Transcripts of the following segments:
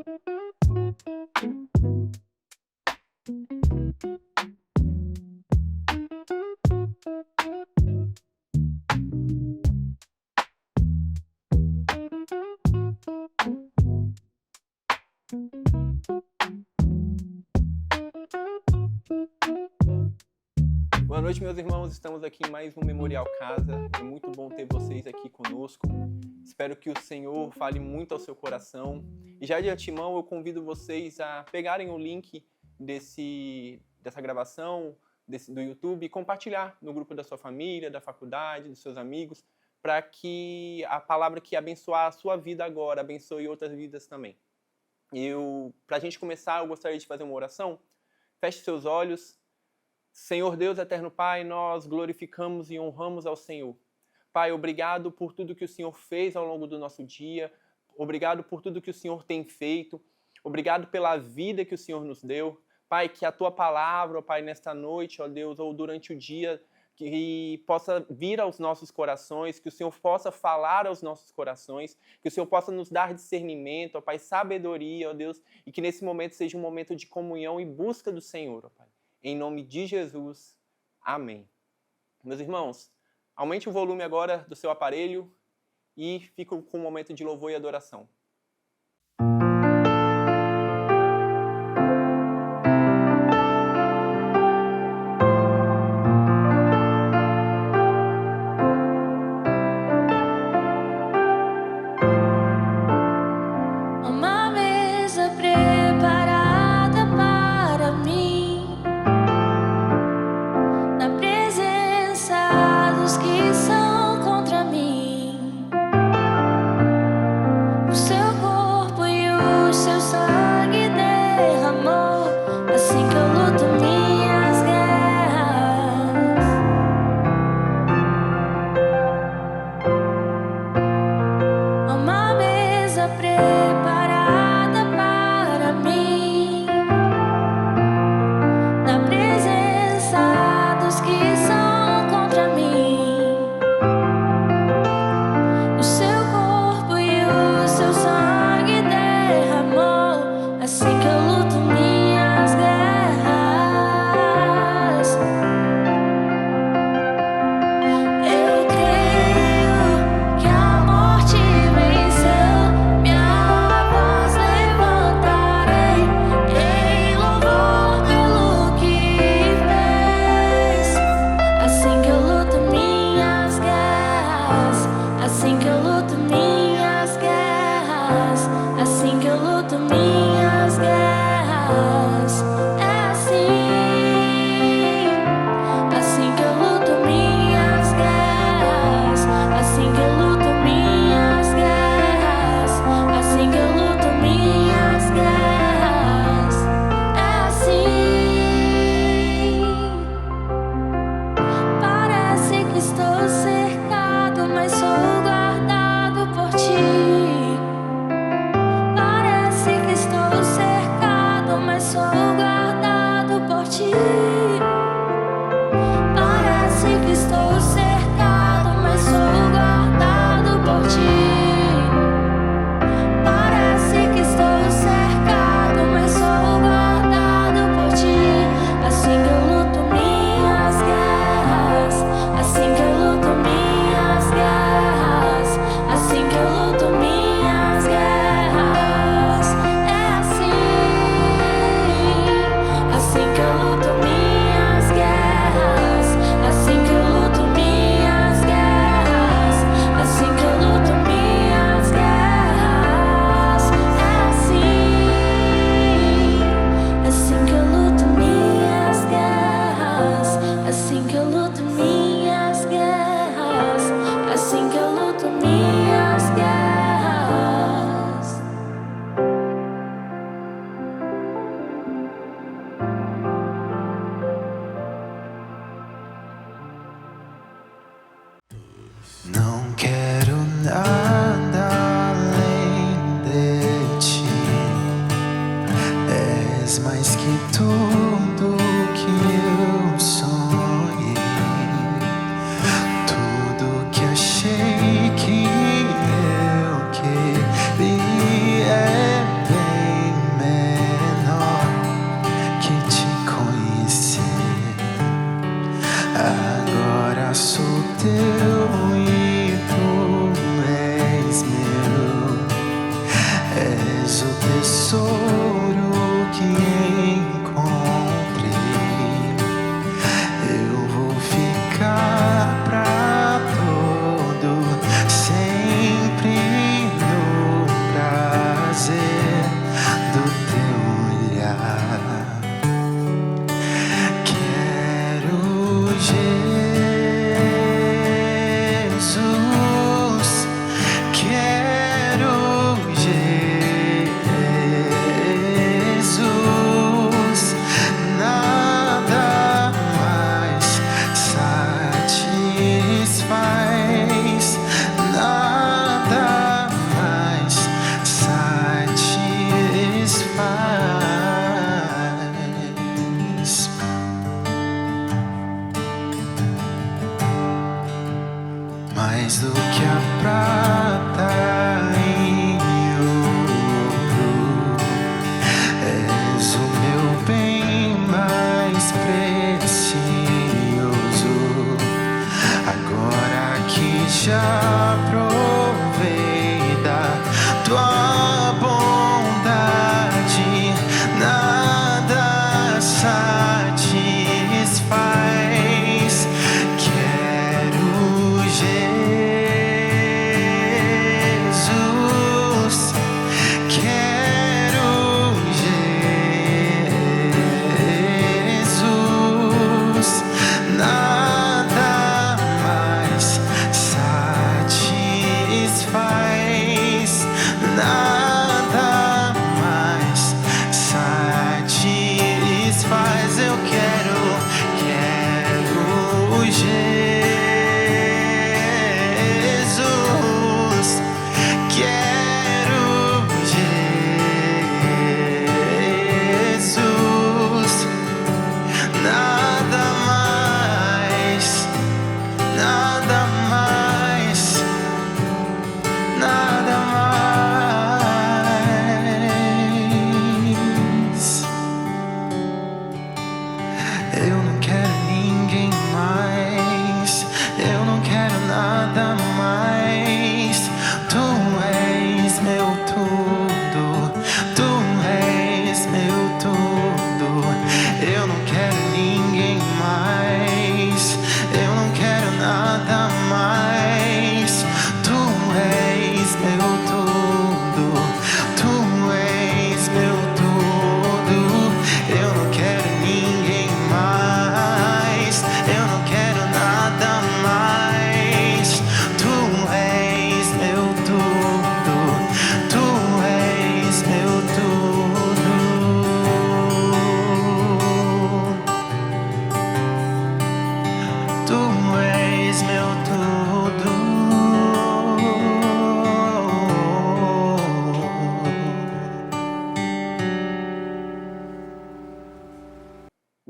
Boa noite, meus irmãos. Estamos aqui em mais um Memorial Casa. É muito bom ter vocês aqui conosco. Espero que o Senhor fale muito ao seu coração. E já de antemão, eu convido vocês a pegarem o link dessa gravação do YouTube e compartilhar no grupo da sua família, da faculdade, dos seus amigos, para que a palavra que abençoar a sua vida agora abençoe outras vidas também. Para a gente começar, eu gostaria de fazer uma oração. Feche seus olhos. Senhor Deus, eterno Pai, nós glorificamos e honramos ao Senhor. Pai, obrigado por tudo que o Senhor fez ao longo do nosso dia. Obrigado por tudo que o Senhor tem feito. Obrigado pela vida que o Senhor nos deu. Pai, que a Tua palavra, ó Pai, nesta noite, ó Deus, ou durante o dia, que possa vir aos nossos corações, que o Senhor possa falar aos nossos corações, que o Senhor possa nos dar discernimento, ó Pai, sabedoria, ó Deus, e que nesse momento seja um momento de comunhão e busca do Senhor, ó Pai. Em nome de Jesus, amém. Meus irmãos, aumente o volume agora do seu aparelho e fique com um momento de louvor e adoração. Uma mesa preparada para mim, na presença dos que são contra mim. O seu corpo e o seu sangue derramou, assim que eu luto minhas guerras. Uma mesa preparada para mim, na presença dos que são contra mim. O seu corpo e o seu sangue derramou, assim que eu luto minhas guerras. Eu creio que a morte venceu, minha voz levantarei em louvor pelo que fez. Assim que eu luto minhas guerras, assim que eu luto minhas guerras, assim que eu luto minhas guerras. É assim que eu luto minhas guerras, assim que eu luto minhas guerras, assim que eu luto minhas guerras. É assim. Parece que estou cercado, mas sou guardado por ti. Parece que estou cercado, mas sou guardado por ti. Parece que estou cercado, mas sou guardado por ti. Parece que estou cercado, mas sou guardado por ti. Assim que eu luto minhas guerras, assim que eu luto minhas guerras, assim que eu luto minhas guerras. É assim que eu luto minhas guerras, assim que eu luto minhas guerras, assim que eu luto minhas guerras. É assim que eu luto minhas guerras, assim que eu luto minhas guerras, assim que eu luto minhas guerras. Não quero nada além de ti. És mais que tudo que eu sonhei, tudo que achei que eu queria é bem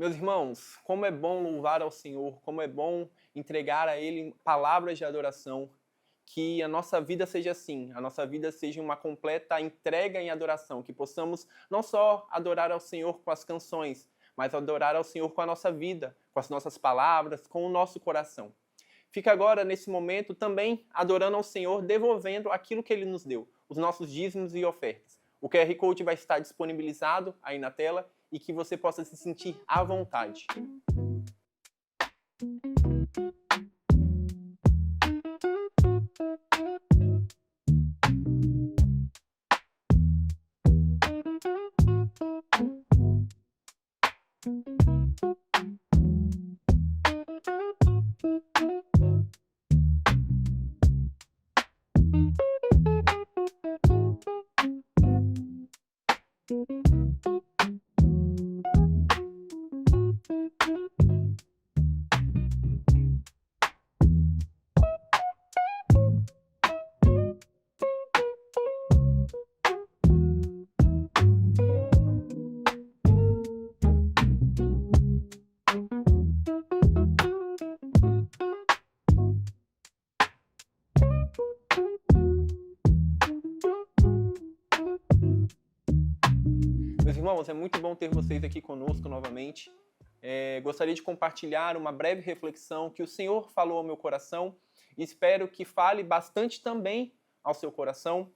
Meus irmãos, como é bom louvar ao Senhor, como é bom entregar a Ele palavras de adoração, que a nossa vida seja assim, a nossa vida seja uma completa entrega em adoração, que possamos não só adorar ao Senhor com as canções, mas adorar ao Senhor com a nossa vida, com as nossas palavras, com o nosso coração. Fica agora, nesse momento, também adorando ao Senhor, devolvendo aquilo que Ele nos deu, os nossos dízimos e ofertas. O QR Code vai estar disponibilizado aí na tela e que você possa se sentir à vontade. Meus irmãos, é muito bom ter vocês aqui conosco novamente. Gostaria de compartilhar uma breve reflexão que o Senhor falou ao meu coração e espero que fale bastante também ao seu coração.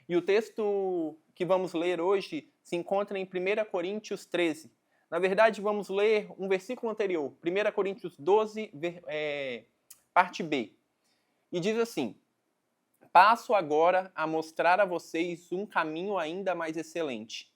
E o texto que vamos ler hoje se encontra em 1 Coríntios 13. Na verdade, vamos ler um versículo anterior, 1 Coríntios 12, parte B. E diz assim: passo agora a mostrar a vocês um caminho ainda mais excelente.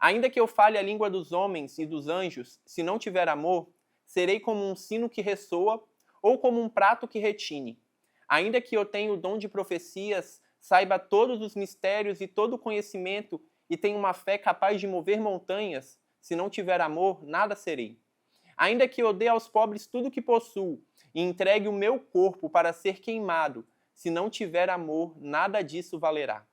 Ainda que eu fale a língua dos homens e dos anjos, se não tiver amor, serei como um sino que ressoa ou como um prato que retine. Ainda que eu tenha o dom de profecias, saiba todos os mistérios e todo o conhecimento e tenha uma fé capaz de mover montanhas, se não tiver amor, nada serei. Ainda que eu dê aos pobres tudo o que possuo e entregue o meu corpo para ser queimado, se não tiver amor, nada disso valerá.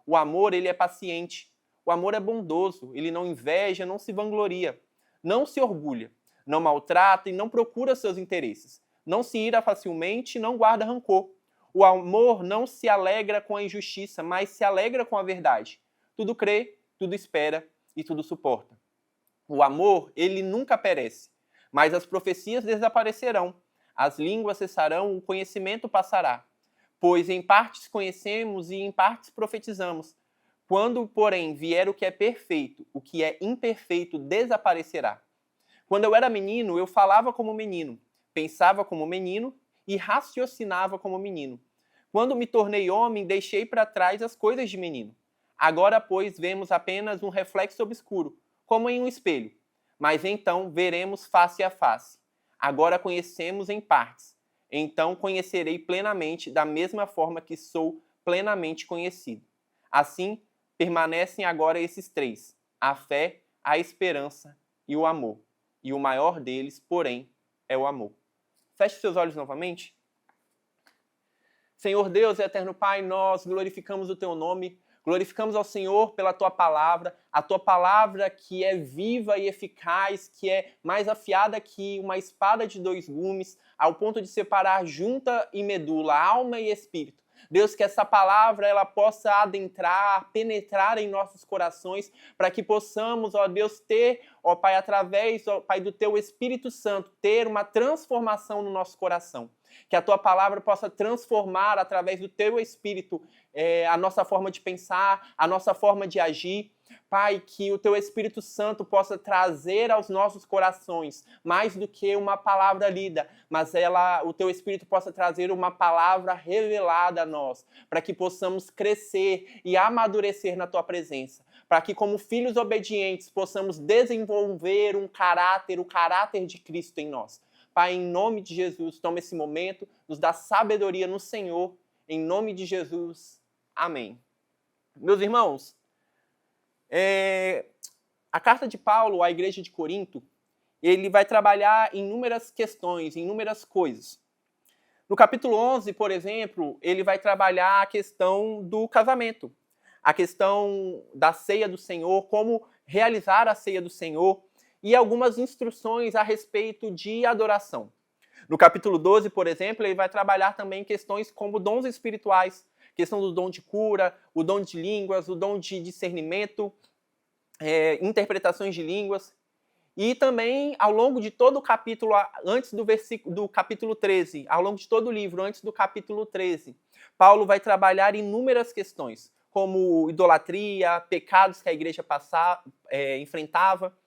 O amor, ele é paciente. O amor é bondoso, ele não inveja, não se vangloria, não se orgulha, não maltrata e não procura seus interesses, não se ira facilmente e não guarda rancor. O amor não se alegra com a injustiça, mas se alegra com a verdade. Tudo crê, tudo espera e tudo suporta. O amor, ele nunca perece, mas as profecias desaparecerão, as línguas cessarão, o conhecimento passará. Pois em partes conhecemos e em partes profetizamos. Quando, porém, vier o que é perfeito, o que é imperfeito desaparecerá. Quando eu era menino, eu falava como menino, pensava como menino e raciocinava como menino. Quando me tornei homem, deixei para trás as coisas de menino. Agora, pois, vemos apenas um reflexo obscuro, como em um espelho. Mas então veremos face a face. Agora conhecemos em partes. Então conhecerei plenamente, da mesma forma que sou plenamente conhecido. Assim, permanecem agora esses três: a fé, a esperança e o amor. E o maior deles, porém, é o amor. Feche seus olhos novamente. Senhor Deus e eterno Pai, nós glorificamos o Teu nome, glorificamos ao Senhor pela Tua palavra, a Tua palavra que é viva e eficaz, que é mais afiada que uma espada de 2 gumes, ao ponto de separar junta e medula, alma e espírito. Deus, que essa palavra ela possa adentrar, penetrar em nossos corações, para que possamos, ó Deus, ter, ó Pai, através, ó Pai, do Teu Espírito Santo, ter uma transformação no nosso coração. Que a Tua palavra possa transformar, através do Teu Espírito, a nossa forma de pensar, a nossa forma de agir. Pai, que o Teu Espírito Santo possa trazer aos nossos corações, mais do que uma palavra lida, mas o Teu Espírito possa trazer uma palavra revelada a nós, para que possamos crescer e amadurecer na Tua presença, para que como filhos obedientes possamos desenvolver o caráter de Cristo em nós. Pai, em nome de Jesus, toma esse momento, nos dá sabedoria no Senhor, em nome de Jesus. Amém. Meus irmãos, a carta de Paulo à igreja de Corinto, ele vai trabalhar inúmeras questões, inúmeras coisas. No capítulo 11, por exemplo, ele vai trabalhar a questão do casamento, a questão da ceia do Senhor, como realizar a ceia do Senhor. e algumas instruções a respeito de adoração. No capítulo 12, por exemplo, ele vai trabalhar também questões como dons espirituais, questão do dom de cura, o dom de línguas, o dom de discernimento, interpretações de línguas. E também, ao longo de todo o capítulo, antes do capítulo 13, ao longo de todo o livro, antes do capítulo 13, Paulo vai trabalhar inúmeras questões, como idolatria, pecados que a igreja enfrentava.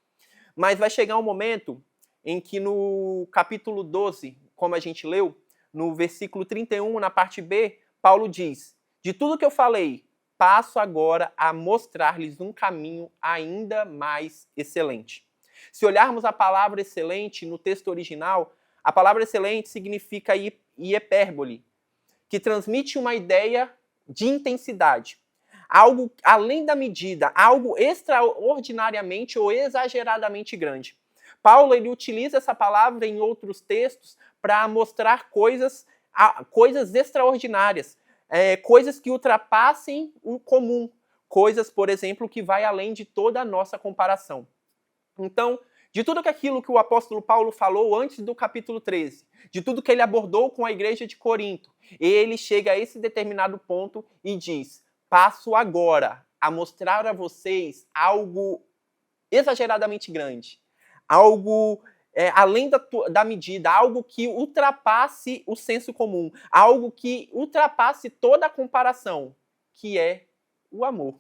Mas vai chegar um momento em que no capítulo 12, como a gente leu, no versículo 31, na parte B, Paulo diz: de tudo que eu falei, passo agora a mostrar-lhes um caminho ainda mais excelente. Se olharmos a palavra excelente no texto original, a palavra excelente significa hipérbole, que transmite uma ideia de intensidade. Algo além da medida, algo extraordinariamente ou exageradamente grande. Paulo ele utiliza essa palavra em outros textos para mostrar coisas extraordinárias, coisas que ultrapassem o comum, coisas, por exemplo, que vai além de toda a nossa comparação. Então, de tudo aquilo que o apóstolo Paulo falou antes do capítulo 13, de tudo que ele abordou com a igreja de Corinto, ele chega a esse determinado ponto e diz: passo agora a mostrar a vocês algo exageradamente grande, algo além da medida, algo que ultrapasse o senso comum, algo que ultrapasse toda a comparação, que é o amor.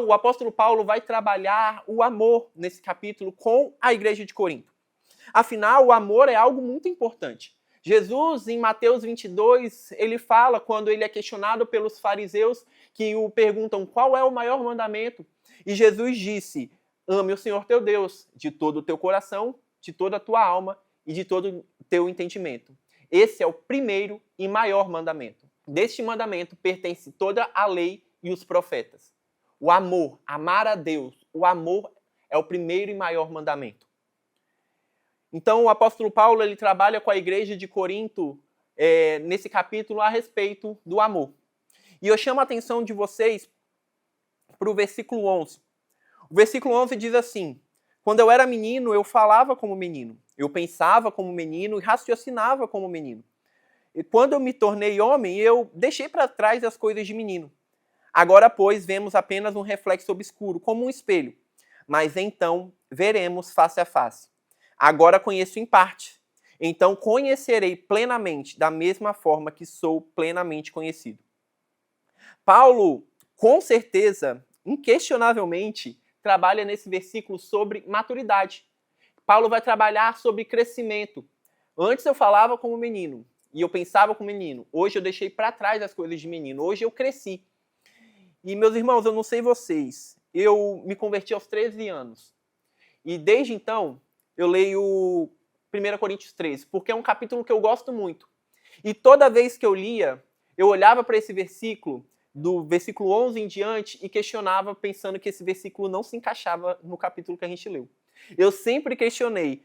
O apóstolo Paulo vai trabalhar o amor nesse capítulo com a igreja de Corinto. Afinal, o amor é algo muito importante. Jesus, em Mateus 22, ele fala, quando ele é questionado pelos fariseus, que o perguntam qual é o maior mandamento. E Jesus disse: ame o Senhor teu Deus de todo o teu coração, de toda a tua alma e de todo o teu entendimento. Esse é o primeiro e maior mandamento. Deste mandamento pertence toda a lei e os profetas. O amor, amar a Deus, o amor é o primeiro e maior mandamento. Então o apóstolo Paulo ele trabalha com a igreja de Corinto nesse capítulo a respeito do amor. E eu chamo a atenção de vocês para o versículo 11. O versículo 11 diz assim: quando eu era menino, eu falava como menino, eu pensava como menino e raciocinava como menino. E quando eu me tornei homem, eu deixei para trás as coisas de menino. Agora, pois, vemos apenas um reflexo obscuro, como um espelho. Mas então veremos face a face. Agora conheço em parte. Então conhecerei plenamente, da mesma forma que sou plenamente conhecido. Paulo, com certeza, inquestionavelmente, trabalha nesse versículo sobre maturidade. Paulo vai trabalhar sobre crescimento. Antes eu falava como menino e eu pensava como menino. Hoje eu deixei para trás as coisas de menino. Hoje eu cresci. E, meus irmãos, eu não sei vocês, eu me converti aos 13 anos. E desde então, eu leio 1 Coríntios 13, porque é um capítulo que eu gosto muito. E toda vez que eu lia, eu olhava para esse versículo, do versículo 11 em diante, e questionava, pensando que esse versículo não se encaixava no capítulo que a gente leu. Eu sempre questionei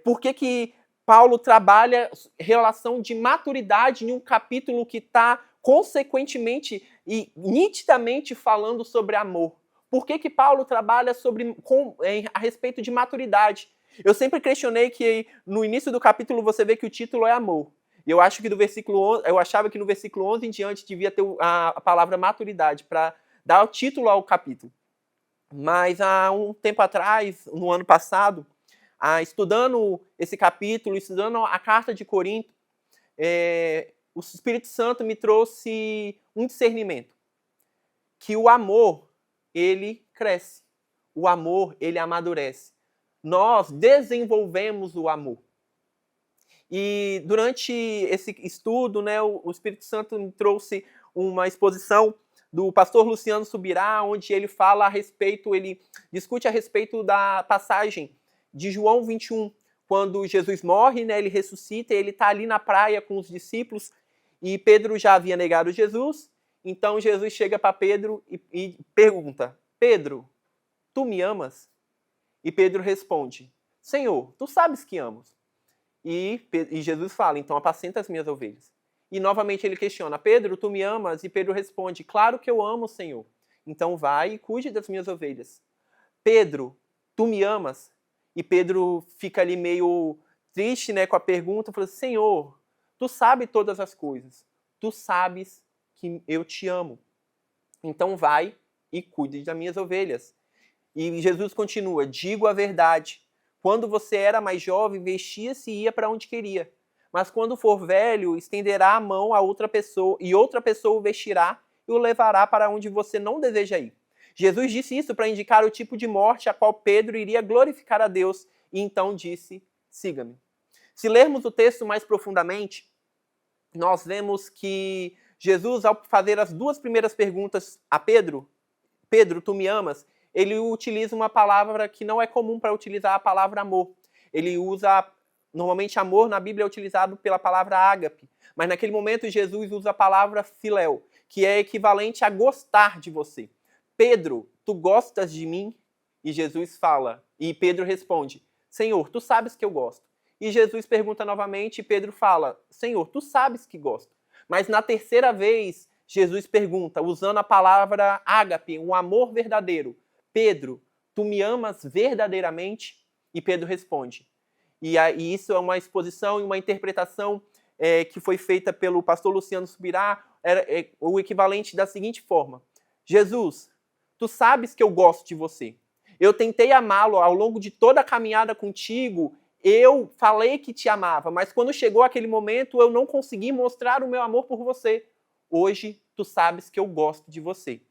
por que Paulo trabalha relação de maturidade em um capítulo que está consequentemente e nitidamente falando sobre amor. Por que Paulo trabalha a respeito de maturidade? Eu sempre questionei que no início do capítulo você vê que o título é amor. E eu achava que no versículo 11 em diante devia ter a palavra maturidade para dar o título ao capítulo. Mas há um tempo atrás, no ano passado, estudando esse capítulo, estudando a carta de Corinto, o Espírito Santo me trouxe um discernimento. Que o amor, ele cresce. O amor, ele amadurece. Nós desenvolvemos o amor. E durante esse estudo, né, o Espírito Santo me trouxe uma exposição do pastor Luciano Subirá, onde ele fala a respeito, ele discute a respeito da passagem de João 21, quando Jesus morre, né, ele ressuscita, ele está ali na praia com os discípulos, e Pedro já havia negado Jesus, então Jesus chega para Pedro e pergunta: Pedro, tu me amas? E Pedro responde: Senhor, tu sabes que amo. E Jesus fala: então apacenta as minhas ovelhas. E novamente ele questiona: Pedro, tu me amas? E Pedro responde: claro que eu amo, Senhor. Então vai e cuide das minhas ovelhas. Pedro, tu me amas? E Pedro fica ali meio triste, né, com a pergunta, fala: Senhor, tu sabes todas as coisas, tu sabes que eu te amo. Então vai e cuide das minhas ovelhas. E Jesus continua: digo a verdade, quando você era mais jovem, vestia-se e ia para onde queria. Mas quando for velho, estenderá a mão a outra pessoa, e outra pessoa o vestirá e o levará para onde você não deseja ir. Jesus disse isso para indicar o tipo de morte a qual Pedro iria glorificar a Deus, e então disse: siga-me. Se lermos o texto mais profundamente, nós vemos que Jesus, ao fazer as duas primeiras perguntas a Pedro, Pedro, tu me amas? Ele utiliza uma palavra que não é comum para utilizar, a palavra amor. Ele usa, normalmente amor na Bíblia é utilizado pela palavra ágape, mas naquele momento Jesus usa a palavra filéu, que é equivalente a gostar de você. Pedro, tu gostas de mim? E Jesus fala, e Pedro responde: Senhor, tu sabes que eu gosto. E Jesus pergunta novamente e Pedro fala: Senhor, tu sabes que gosto. Mas na terceira vez, Jesus pergunta, usando a palavra ágape, um amor verdadeiro: Pedro, tu me amas verdadeiramente? E Pedro responde. E isso é uma exposição e uma interpretação que foi feita pelo pastor Luciano Subirá, o equivalente da seguinte forma: Jesus, tu sabes que eu gosto de você. Eu tentei amá-lo ao longo de toda a caminhada contigo. Eu falei que te amava, mas quando chegou aquele momento, eu não consegui mostrar o meu amor por você. Hoje, tu sabes que eu gosto de você.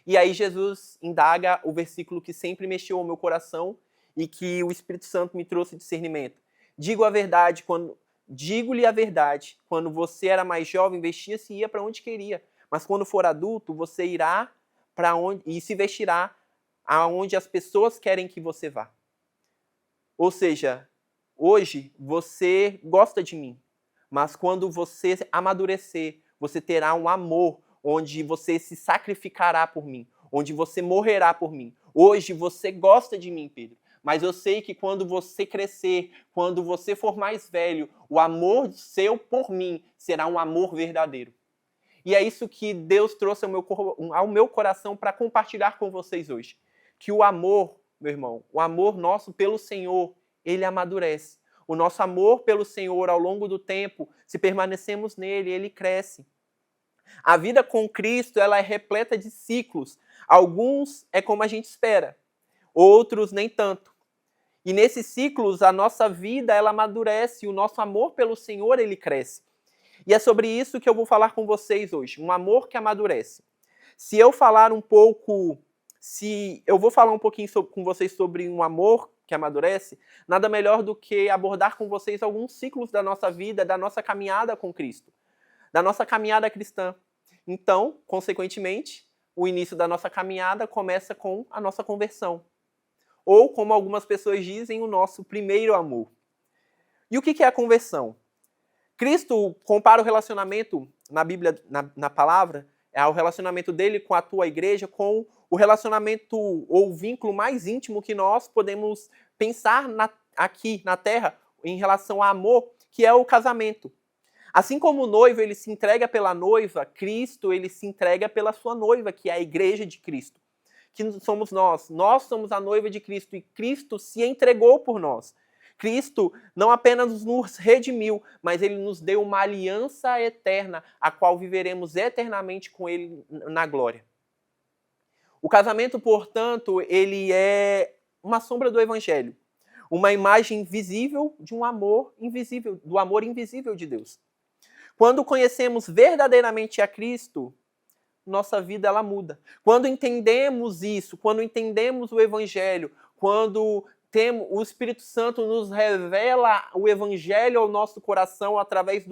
E aí Jesus indaga o versículo que sempre mexeu ao meu coração e que o Espírito Santo me trouxe discernimento. Digo-lhe a verdade, quando você era mais jovem, vestia-se e ia para onde queria. Mas quando for adulto, você irá para onde e se vestirá aonde as pessoas querem que você vá. Ou seja, hoje você gosta de mim, mas quando você amadurecer, você terá um amor onde você se sacrificará por mim, onde você morrerá por mim. Hoje você gosta de mim, Pedro, mas eu sei que quando você crescer, quando você for mais velho, o amor seu por mim será um amor verdadeiro. E é isso que Deus trouxe ao meu coração para compartilhar com vocês hoje. Que o amor, meu irmão, o amor nosso pelo Senhor, ele amadurece. O nosso amor pelo Senhor ao longo do tempo, se permanecemos nele, ele cresce. A vida com Cristo, ela é repleta de ciclos. Alguns é como a gente espera, outros nem tanto. E nesses ciclos, a nossa vida, ela amadurece, e o nosso amor pelo Senhor, ele cresce. E é sobre isso que eu vou falar com vocês hoje, um amor que amadurece. Eu vou falar um pouquinho com vocês sobre um amor que amadurece, nada melhor do que abordar com vocês alguns ciclos da nossa vida, da nossa caminhada com Cristo, da nossa caminhada cristã. Então, consequentemente, o início da nossa caminhada começa com a nossa conversão. Ou, como algumas pessoas dizem, o nosso primeiro amor. E o que é a conversão? Cristo compara o relacionamento na Bíblia, na palavra, o relacionamento dele com a tua igreja, com o relacionamento ou o vínculo mais íntimo que nós podemos pensar aqui na Terra em relação a amor, que é o casamento. Assim como o noivo ele se entrega pela noiva, Cristo ele se entrega pela sua noiva, que é a igreja de Cristo, que somos nós. Nós somos a noiva de Cristo e Cristo se entregou por nós. Cristo não apenas nos redimiu, mas ele nos deu uma aliança eterna, a qual viveremos eternamente com ele na glória. O casamento, portanto, ele é uma sombra do Evangelho, uma imagem visível de um amor invisível, do amor invisível de Deus. Quando conhecemos verdadeiramente a Cristo, nossa vida ela muda. Quando entendemos isso, quando entendemos o Evangelho, quando o Espírito Santo nos revela o Evangelho ao nosso coração através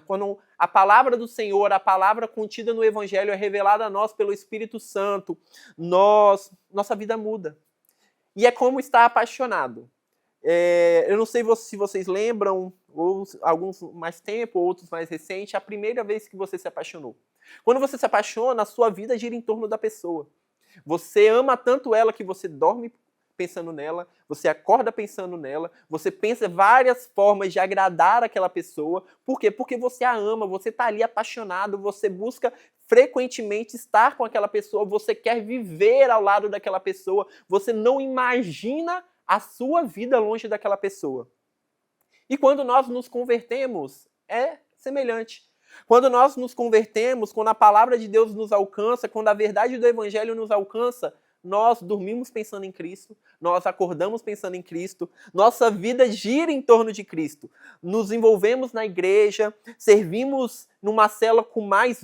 quando a palavra do Senhor, a palavra contida no Evangelho é revelada a nós pelo Espírito Santo, nossa vida muda. E é como estar apaixonado. Eu não sei se vocês lembram, ou alguns mais tempo, outros mais recente, a primeira vez que você se apaixonou. Quando você se apaixona, a sua vida gira em torno da pessoa. Você ama tanto ela que você dorme pensando nela, você acorda pensando nela, você pensa várias formas de agradar aquela pessoa. Por quê? Porque você a ama, você está ali apaixonado, você busca frequentemente estar com aquela pessoa, você quer viver ao lado daquela pessoa, você não imagina a sua vida longe daquela pessoa. E quando nós nos convertemos, é semelhante. Quando nós nos convertemos, quando a palavra de Deus nos alcança, quando a verdade do Evangelho nos alcança, nós dormimos pensando em Cristo, nós acordamos pensando em Cristo, nossa vida gira em torno de Cristo. Nos envolvemos na igreja, servimos numa cela com mais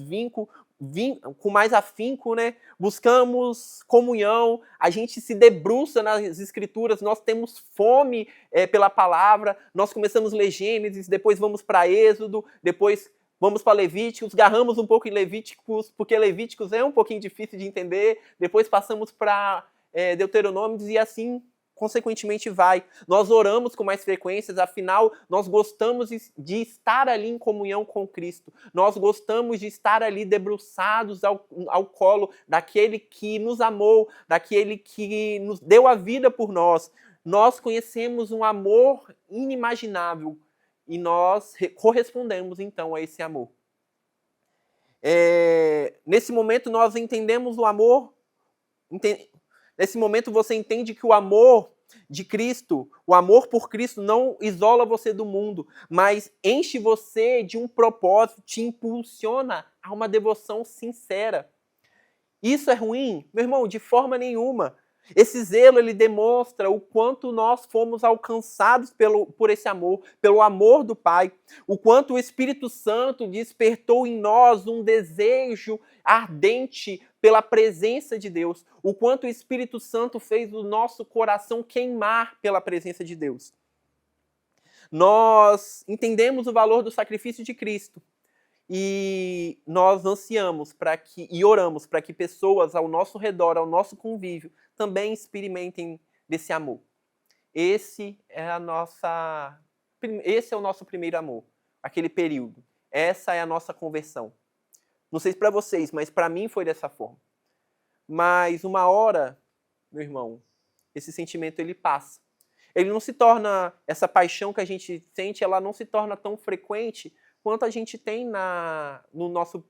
com mais afinco, né? Buscamos comunhão, a gente se debruça nas escrituras, nós temos fome pela palavra, nós começamos a ler Gênesis, depois vamos para Êxodo, depois vamos para Levíticos, garramos um pouco em Levíticos, porque Levíticos é um pouquinho difícil de entender, depois passamos para Deuteronômios e assim consequentemente vai. Nós oramos com mais frequências, afinal, nós gostamos de estar ali em comunhão com Cristo. Nós gostamos de estar ali debruçados ao colo daquele que nos amou, daquele que nos deu a vida por nós. Nós conhecemos um amor inimaginável e nós correspondemos, então, a esse amor. Nesse momento, nós entendemos o amor. Nesse momento você entende que o amor de Cristo, o amor por Cristo não isola você do mundo, mas enche você de um propósito, te impulsiona a uma devoção sincera. Isso é ruim? Meu irmão, de forma nenhuma. Esse zelo, ele demonstra o quanto nós fomos alcançados por esse amor, pelo amor do Pai, o quanto o Espírito Santo despertou em nós um desejo ardente pela presença de Deus, o quanto o Espírito Santo fez o nosso coração queimar pela presença de Deus. Nós entendemos o valor do sacrifício de Cristo e nós ansiamos e oramos para que pessoas ao nosso redor, ao nosso convívio, também experimentem desse amor. Esse é o nosso primeiro amor, aquele período. Essa é a nossa conversão. Não sei se para vocês, mas para mim foi dessa forma. Mas uma hora, meu irmão, esse sentimento ele passa. Ele não se torna, essa paixão que a gente sente, ela não se torna tão frequente quanto a gente tem no nosso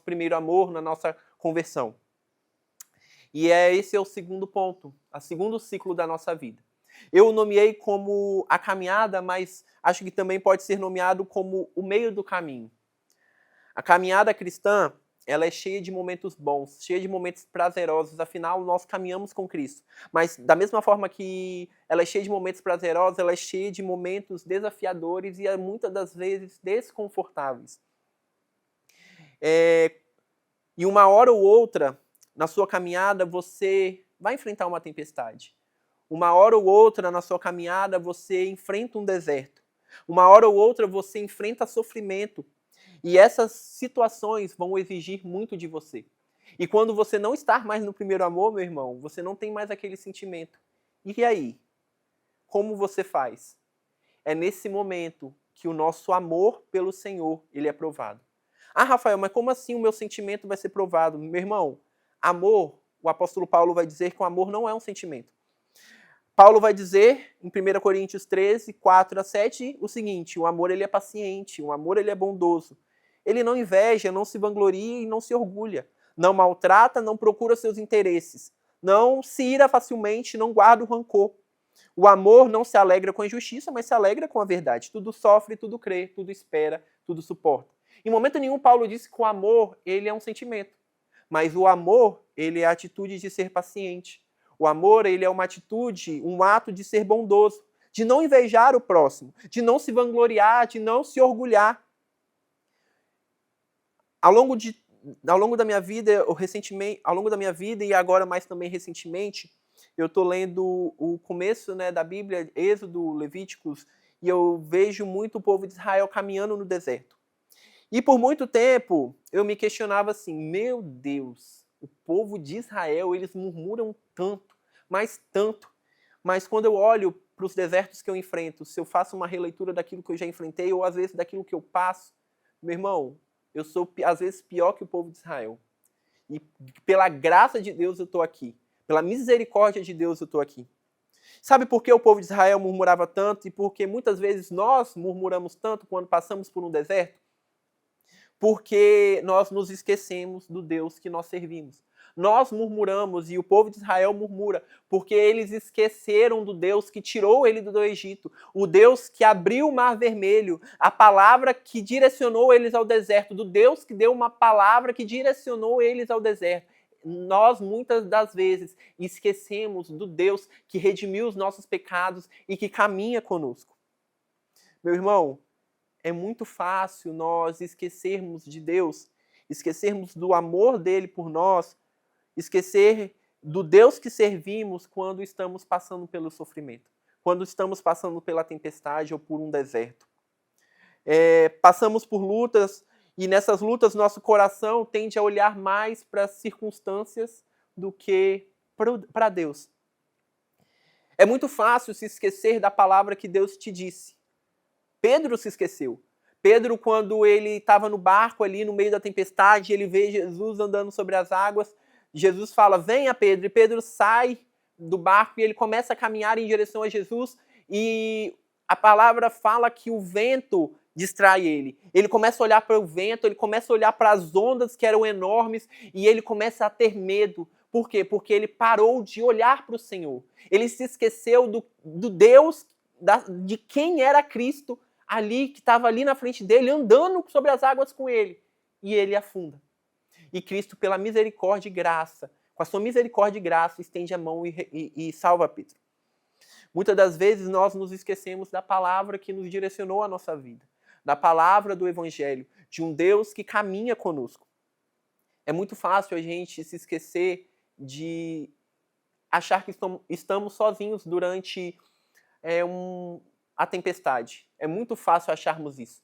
primeiro amor, na nossa conversão. E esse é o segundo ponto, o segundo ciclo da nossa vida. Eu o nomeei como a caminhada, mas acho que também pode ser nomeado como o meio do caminho. A caminhada cristã, ela é cheia de momentos bons, cheia de momentos prazerosos, afinal, nós caminhamos com Cristo. Mas da mesma forma que ela é cheia de momentos prazerosos, ela é cheia de momentos desafiadores e muitas das vezes desconfortáveis. E uma hora ou outra, na sua caminhada, você vai enfrentar uma tempestade. Uma hora ou outra, na sua caminhada, você enfrenta um deserto. Uma hora ou outra, você enfrenta sofrimento. E essas situações vão exigir muito de você. E quando você não está mais no primeiro amor, meu irmão, você não tem mais aquele sentimento. E aí? Como você faz? É nesse momento que o nosso amor pelo Senhor, ele é provado. Ah, Rafael, mas como assim o meu sentimento vai ser provado? Meu irmão, amor, o apóstolo Paulo vai dizer que o amor não é um sentimento. Paulo vai dizer, em 1 Coríntios 13, 4-7, o seguinte: o amor ele é paciente, o amor ele é bondoso. Ele não inveja, não se vangloria e não se orgulha. Não maltrata, não procura seus interesses. Não se ira facilmente, não guarda o rancor. O amor não se alegra com a injustiça, mas se alegra com a verdade. Tudo sofre, tudo crê, tudo espera, tudo suporta. Em momento nenhum Paulo disse que o amor ele é um sentimento. Mas o amor, ele é a atitude de ser paciente. O amor, ele é uma atitude, um ato de ser bondoso, de não invejar o próximo, de não se vangloriar, de não se orgulhar. Ao longo da minha vida, e agora mais também recentemente, eu estou lendo o começo, né, da Bíblia, Êxodo, Levíticos, e eu vejo muito o povo de Israel caminhando no deserto. E por muito tempo, eu me questionava assim, meu Deus, o povo de Israel, eles murmuram tanto, mas quando eu olho para os desertos que eu enfrento, se eu faço uma releitura daquilo que eu já enfrentei, ou às vezes daquilo que eu passo, meu irmão, eu sou às vezes pior que o povo de Israel. E pela graça de Deus eu estou aqui. Pela misericórdia de Deus eu estou aqui. Sabe por que o povo de Israel murmurava tanto e por que muitas vezes nós murmuramos tanto quando passamos por um deserto? Porque nós nos esquecemos do Deus que nós servimos. nós murmuramos e o povo de Israel murmura, porque eles esqueceram do Deus que tirou ele do Egito, o Deus que abriu o Mar Vermelho, a palavra que direcionou eles ao deserto, do Deus que deu uma palavra que direcionou eles ao deserto. Nós, muitas das vezes, esquecemos do Deus que redimiu os nossos pecados e que caminha conosco. Meu irmão, é muito fácil nós esquecermos de Deus, esquecermos do amor dele por nós, esquecer do Deus que servimos quando estamos passando pelo sofrimento, quando estamos passando pela tempestade ou por um deserto. Passamos por lutas e nessas lutas nosso coração tende a olhar mais para as circunstâncias do que para Deus. É muito fácil se esquecer da palavra que Deus te disse. Pedro se esqueceu. Pedro, quando ele estava no barco ali no meio da tempestade, ele vê Jesus andando sobre as águas. Jesus fala, venha Pedro, e Pedro sai do barco e ele começa a caminhar em direção a Jesus e a palavra fala que o vento distrai ele. Ele começa a olhar para o vento, ele começa a olhar para as ondas que eram enormes e ele começa a ter medo. Por quê? Porque ele parou de olhar para o Senhor. Ele se esqueceu do Deus, de quem era Cristo ali, que estava ali na frente dele, andando sobre as águas com ele. E ele afunda. E Cristo, pela misericórdia e graça, com a sua misericórdia e graça, estende a mão e salva Pedro. Muitas das vezes nós nos esquecemos da palavra que nos direcionou a nossa vida, da palavra do Evangelho, de um Deus que caminha conosco. É muito fácil a gente se esquecer de achar que estamos sozinhos durante a tempestade. É muito fácil acharmos isso.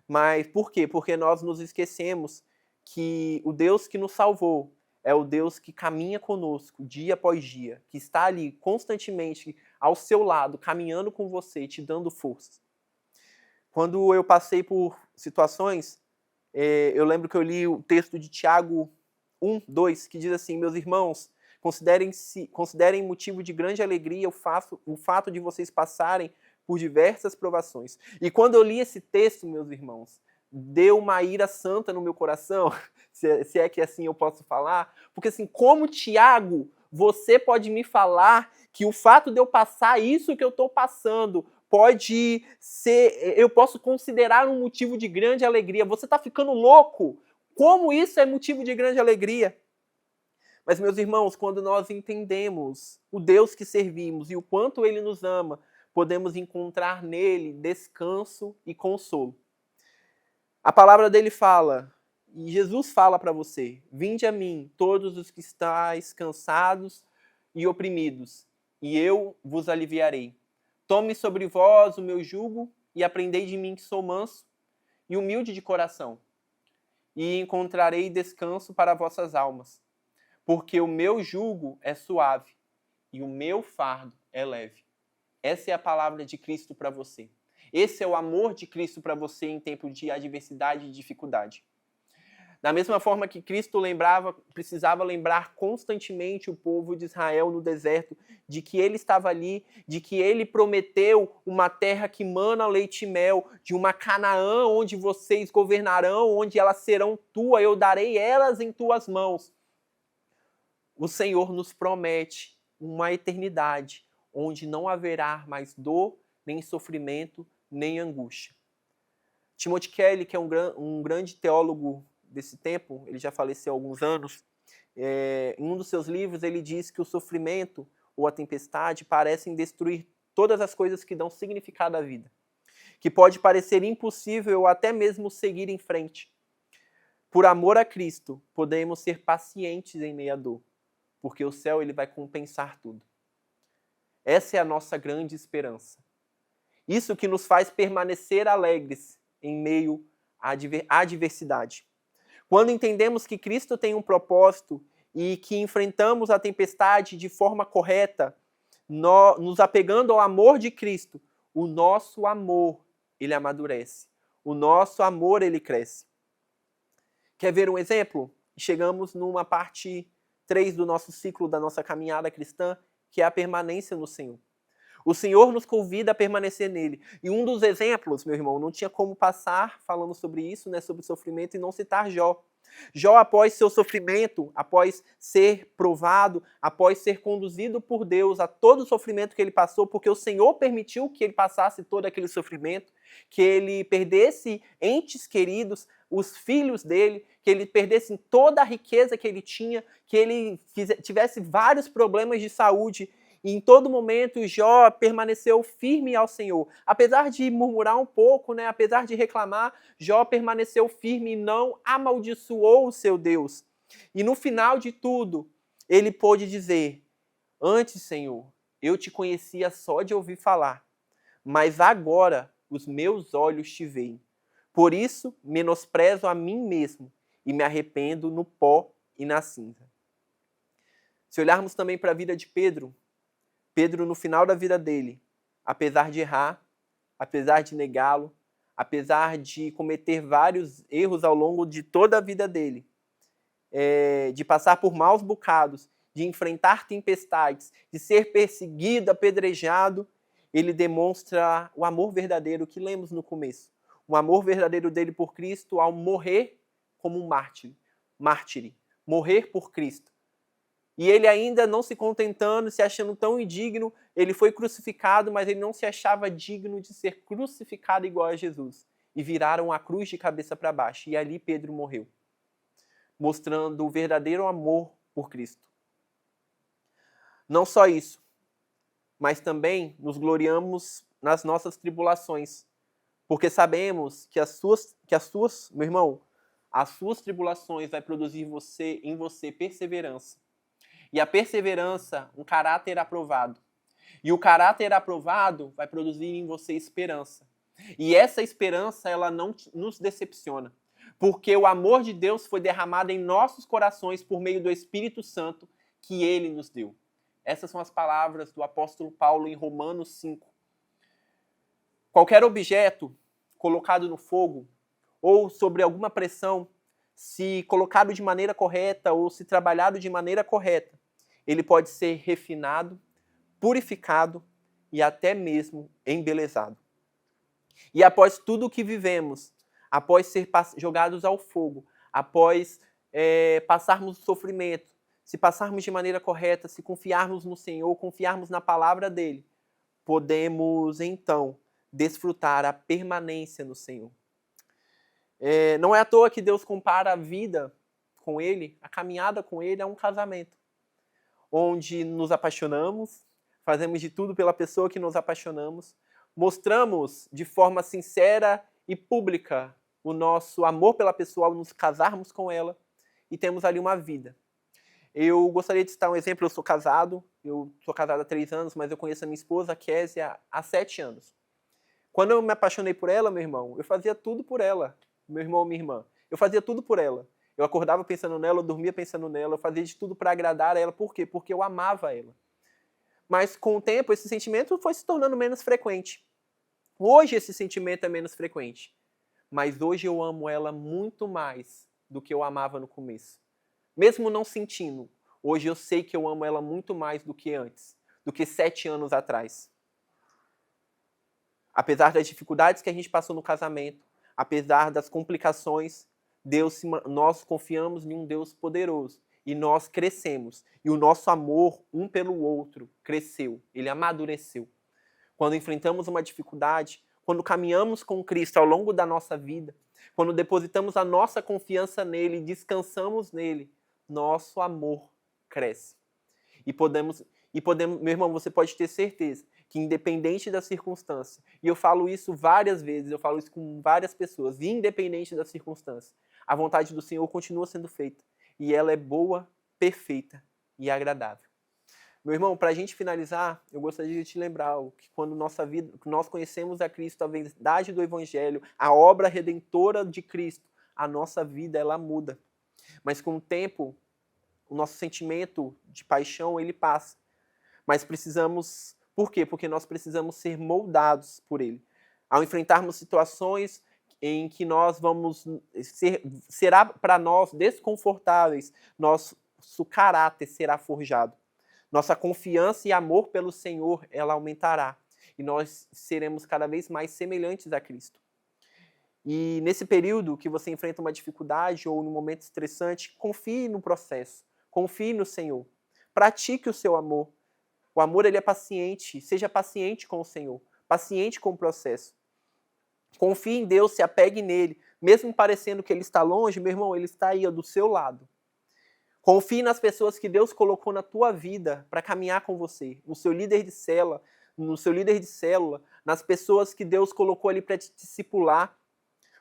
Mas por quê? Porque nós nos esquecemos que o Deus que nos salvou é o Deus que caminha conosco dia após dia, que está ali constantemente ao seu lado, caminhando com você, te dando forças. Quando eu passei por situações, eu lembro que eu li o texto de Tiago 1:2, que diz assim, meus irmãos, considerem motivo de grande alegria o fato de vocês passarem por diversas provações. E quando eu li esse texto, meus irmãos, deu uma ira santa no meu coração, se é que assim eu posso falar, porque assim, como Tiago, você pode me falar que o fato de eu passar isso que eu estou passando pode ser, eu posso considerar um motivo de grande alegria. Você está ficando louco? Como isso é motivo de grande alegria? Mas, meus irmãos, quando nós entendemos o Deus que servimos e o quanto Ele nos ama, podemos encontrar nele descanso e consolo. A palavra dele fala, e Jesus fala para você, vinde a mim, todos os que estáis cansados e oprimidos, e eu vos aliviarei. Tome sobre vós o meu jugo e aprendei de mim que sou manso e humilde de coração, e encontrarei descanso para vossas almas, porque o meu jugo é suave e o meu fardo é leve. Essa é a palavra de Cristo para você. Esse é o amor de Cristo para você em tempo de adversidade e dificuldade. Da mesma forma que Cristo precisava lembrar constantemente o povo de Israel no deserto de que ele estava ali, de que ele prometeu uma terra que mana leite e mel, de uma Canaã onde vocês governarão, onde elas serão tua, eu darei elas em tuas mãos. O Senhor nos promete uma eternidade onde não haverá mais dor, nem sofrimento, nem angústia. Timothy Kelly, que é um grande teólogo desse tempo, ele já faleceu há alguns anos, em um dos seus livros ele diz que o sofrimento ou a tempestade parecem destruir todas as coisas que dão significado à vida, que pode parecer impossível ou até mesmo seguir em frente. Por amor a Cristo, podemos ser pacientes em meio à dor, porque o céu ele vai compensar tudo. Essa é a nossa grande esperança. Isso que nos faz permanecer alegres em meio à adversidade. Quando entendemos que Cristo tem um propósito e que enfrentamos a tempestade de forma correta, nos apegando ao amor de Cristo, o nosso amor, ele amadurece. O nosso amor, ele cresce. Quer ver um exemplo? Chegamos numa parte 3 do nosso ciclo, da nossa caminhada cristã, que é a permanência no Senhor. O Senhor nos convida a permanecer nele. E um dos exemplos, meu irmão, não tinha como passar falando sobre isso, né, sobre sofrimento, e não citar Jó. Jó, após seu sofrimento, após ser provado, após ser conduzido por Deus a todo o sofrimento que ele passou, porque o Senhor permitiu que ele passasse todo aquele sofrimento, que ele perdesse entes queridos, os filhos dele, que ele perdesse toda a riqueza que ele tinha, que ele tivesse vários problemas de saúde. E em todo momento, Jó permaneceu firme ao Senhor. Apesar de murmurar um pouco, né, apesar de reclamar, Jó permaneceu firme e não amaldiçoou o seu Deus. E no final de tudo, ele pôde dizer: antes, Senhor, eu te conhecia só de ouvir falar, mas agora os meus olhos te veem. Por isso, menosprezo a mim mesmo e me arrependo no pó e na cinza. Se olharmos também para a vida de Pedro, no final da vida dele, apesar de errar, apesar de negá-lo, apesar de cometer vários erros ao longo de toda a vida dele, de passar por maus bocados, de enfrentar tempestades, de ser perseguido, apedrejado, ele demonstra o amor verdadeiro que lemos no começo. O amor verdadeiro dele por Cristo ao morrer como um mártir, morrer por Cristo. E ele ainda não se contentando, se achando tão indigno, ele foi crucificado, mas ele não se achava digno de ser crucificado igual a Jesus. E viraram a cruz de cabeça para baixo. E ali Pedro morreu, mostrando o verdadeiro amor por Cristo. Não só isso, mas também nos gloriamos nas nossas tribulações, porque sabemos que meu irmão, as suas tribulações vai produzir em você perseverança. E a perseverança, um caráter aprovado. E o caráter aprovado vai produzir em você esperança. E essa esperança, ela não nos decepciona. Porque o amor de Deus foi derramado em nossos corações por meio do Espírito Santo que Ele nos deu. Essas são as palavras do apóstolo Paulo em Romanos 5. Qualquer objeto colocado no fogo ou sobre alguma pressão, se colocado de maneira correta ou se trabalhado de maneira correta, ele pode ser refinado, purificado e até mesmo embelezado. E após tudo o que vivemos, após ser jogados ao fogo, após passarmos o sofrimento, se passarmos de maneira correta, se confiarmos no Senhor, confiarmos na palavra dele, podemos então desfrutar a permanência no Senhor. Não é à toa que Deus compara a vida com ele, a caminhada com ele, a um casamento, onde nos apaixonamos, fazemos de tudo pela pessoa que nos apaixonamos, mostramos de forma sincera e pública o nosso amor pela pessoa ao nos casarmos com ela e temos ali uma vida. Eu gostaria de citar um exemplo. Eu sou casado há 3 anos, mas eu conheço a minha esposa, a Késia, há 7 anos. Quando eu me apaixonei por ela, meu irmão, eu fazia tudo por ela, meu irmão ou minha irmã. Eu fazia tudo por ela. Eu acordava pensando nela, eu dormia pensando nela, eu fazia de tudo para agradar a ela. Por quê? Porque eu amava ela. Mas com o tempo, esse sentimento foi se tornando menos frequente. Hoje esse sentimento é menos frequente. Mas hoje eu amo ela muito mais do que eu amava no começo. Mesmo não sentindo, hoje eu sei que eu amo ela muito mais do que antes, do que 7 anos atrás. Apesar das dificuldades que a gente passou no casamento, apesar das complicações, nós confiamos em um Deus poderoso e nós crescemos. E o nosso amor um pelo outro cresceu, ele amadureceu. Quando enfrentamos uma dificuldade, quando caminhamos com Cristo ao longo da nossa vida, quando depositamos a nossa confiança nele e descansamos nele, nosso amor cresce. E podemos, meu irmão, você pode ter certeza que independente da circunstância, e eu falo isso várias vezes, eu falo isso com várias pessoas, independente da circunstância, a vontade do Senhor continua sendo feita. E ela é boa, perfeita e agradável. Meu irmão, para a gente finalizar, eu gostaria de te lembrar que quando nós conhecemos a Cristo, a verdade do Evangelho, a obra redentora de Cristo, a nossa vida ela muda. Mas com o tempo, o nosso sentimento de paixão ele passa. Mas precisamos... Por quê? Porque nós precisamos ser moldados por ele. Ao enfrentarmos situações em que será para nós desconfortáveis, nosso caráter será forjado. Nossa confiança e amor pelo Senhor, ela aumentará. E nós seremos cada vez mais semelhantes a Cristo. E nesse período que você enfrenta uma dificuldade ou num momento estressante, confie no processo, confie no Senhor. Pratique o seu amor. O amor, ele é paciente, seja paciente com o Senhor, paciente com o processo. Confie em Deus, se apegue nele, mesmo parecendo que ele está longe, meu irmão, ele está aí do seu lado. Confie nas pessoas que Deus colocou na tua vida para caminhar com você, no seu líder de célula, nas pessoas que Deus colocou ali para te discipular.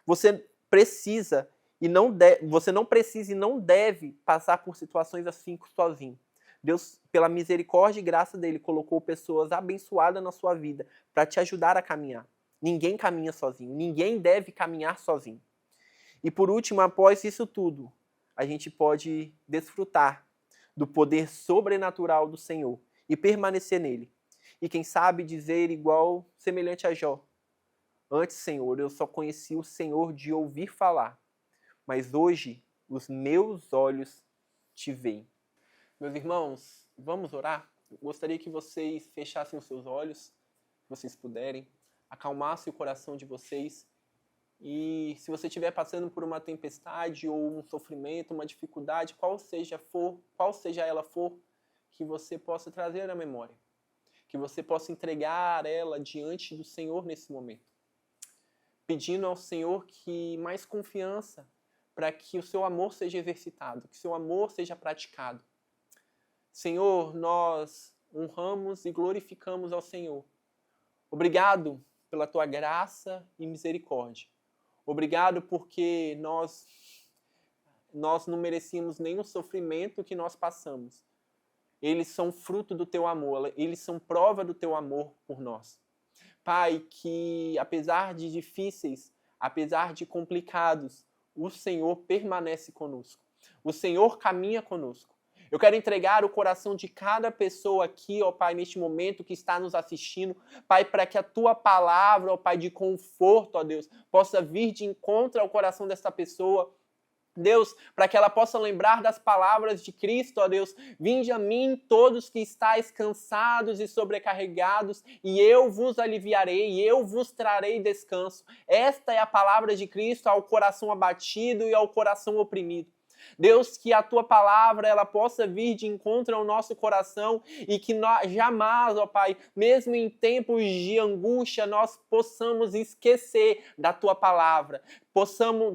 Você precisa você não precisa e não deve passar por situações assim sozinho. Deus, pela misericórdia e graça dele, colocou pessoas abençoadas na sua vida para te ajudar a caminhar. Ninguém caminha sozinho, ninguém deve caminhar sozinho. E por último, após isso tudo, a gente pode desfrutar do poder sobrenatural do Senhor e permanecer nele. E quem sabe dizer igual, semelhante a Jó: antes, Senhor, eu só conheci o Senhor de ouvir falar, mas hoje os meus olhos te veem. Meus irmãos, vamos orar? Eu gostaria que vocês fechassem os seus olhos, se vocês puderem, acalmassem o coração de vocês. E se você estiver passando por uma tempestade ou um sofrimento, uma dificuldade, qual seja ela for, que você possa trazer à memória, que você possa entregar ela diante do Senhor nesse momento, pedindo ao Senhor que mais confiança para que o seu amor seja exercitado, que o seu amor seja praticado. Senhor, nós honramos e glorificamos ao Senhor. Obrigado pela tua graça e misericórdia. Obrigado porque nós não merecíamos nenhum sofrimento que nós passamos. Eles são fruto do teu amor, eles são prova do teu amor por nós. Pai, que apesar de difíceis, apesar de complicados, o Senhor permanece conosco. O Senhor caminha conosco. Eu quero entregar o coração de cada pessoa aqui, ó Pai, neste momento que está nos assistindo, Pai, para que a Tua palavra, ó Pai, de conforto, ó Deus, possa vir de encontro ao coração desta pessoa. Deus, para que ela possa lembrar das palavras de Cristo, ó Deus: vinde a mim todos que estáis cansados e sobrecarregados, e eu vos aliviarei, e eu vos trarei descanso. Esta é a palavra de Cristo ao coração abatido e ao coração oprimido. Deus, que a tua palavra ela possa vir de encontro ao nosso coração e que nós jamais, ó Pai, mesmo em tempos de angústia, nós possamos esquecer da tua palavra.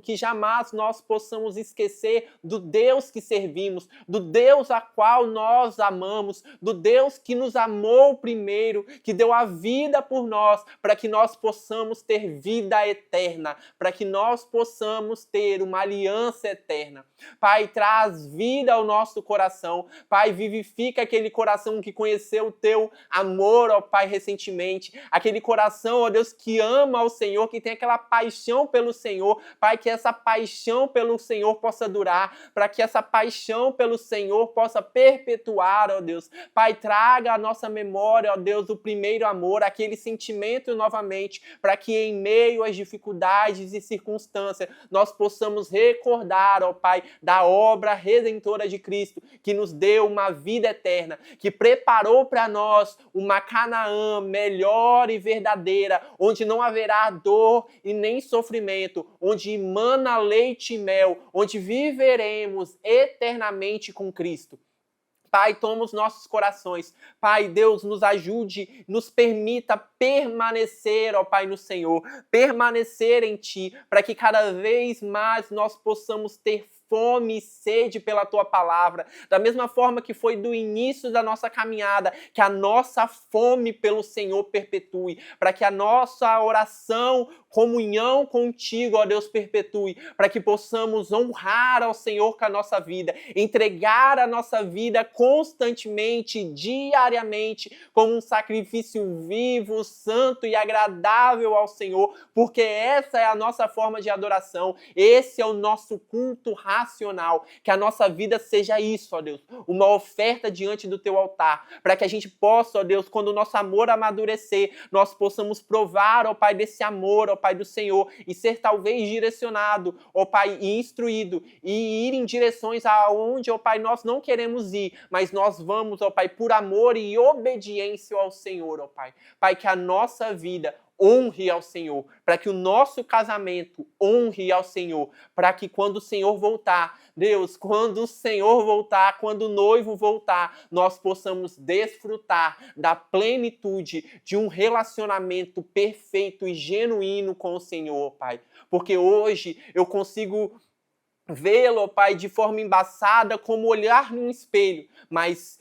Que jamais nós possamos esquecer do Deus que servimos, do Deus a qual nós amamos, do Deus que nos amou primeiro, que deu a vida por nós, para que nós possamos ter vida eterna, para que nós possamos ter uma aliança eterna. Pai, traz vida ao nosso coração. Pai, vivifica aquele coração que conheceu o teu amor, ó Pai, recentemente. Aquele coração, ó Deus, que ama ao Senhor, que tem aquela paixão pelo Senhor. Pai, que essa paixão pelo Senhor possa durar, para que essa paixão pelo Senhor possa perpetuar, ó Deus. Pai, traga à nossa memória, ó Deus, o primeiro amor, aquele sentimento novamente, para que em meio às dificuldades e circunstâncias, nós possamos recordar, ó Pai, da obra redentora de Cristo, que nos deu uma vida eterna, que preparou para nós uma Canaã melhor e verdadeira, onde não haverá dor e nem sofrimento, onde emana leite e mel, onde viveremos eternamente com Cristo. Pai, toma os nossos corações. Pai, Deus, nos ajude, nos permita permanecer, ó Pai, no Senhor, permanecer em Ti, para que cada vez mais nós possamos ter fome e sede pela Tua palavra, da mesma forma que foi do início da nossa caminhada, que a nossa fome pelo Senhor perpetue, para que a nossa oração, comunhão contigo, ó Deus, perpetue, para que possamos honrar ao Senhor com a nossa vida, entregar a nossa vida constantemente, diariamente, como um sacrifício vivo, santo e agradável ao Senhor, porque essa é a nossa forma de adoração, esse é o nosso culto racional, que a nossa vida seja isso, ó Deus, uma oferta diante do teu altar, para que a gente possa, ó Deus, quando o nosso amor amadurecer, nós possamos provar, ó Pai, desse amor, ó Pai, do Senhor, e ser talvez direcionado, ó Pai, e instruído, e ir em direções aonde, ó Pai, nós não queremos ir, mas nós vamos, ó Pai, por amor e obediência ao Senhor, ó Pai. Pai, que a nossa vida honre ao Senhor, para que o nosso casamento honre ao Senhor, para que quando o Senhor voltar, Deus, quando o Senhor voltar, quando o noivo voltar, nós possamos desfrutar da plenitude de um relacionamento perfeito e genuíno com o Senhor, Pai. Porque hoje eu consigo vê-lo, Pai, de forma embaçada, como olhar num espelho, mas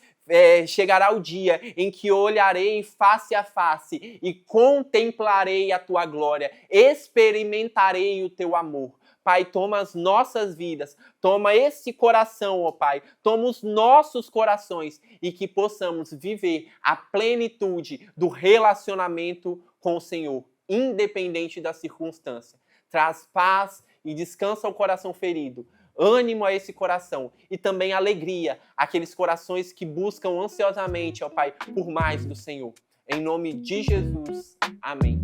chegará o dia em que olharei face a face e contemplarei a tua glória, experimentarei o teu amor. Pai, toma as nossas vidas, toma esse coração, ó Pai, toma os nossos corações e que possamos viver a plenitude do relacionamento com o Senhor, independente da circunstância. Traz paz e descansa o coração ferido, ânimo a esse coração e também alegria àqueles corações que buscam ansiosamente, ó Pai, por mais do Senhor. Em nome de Jesus. Amém.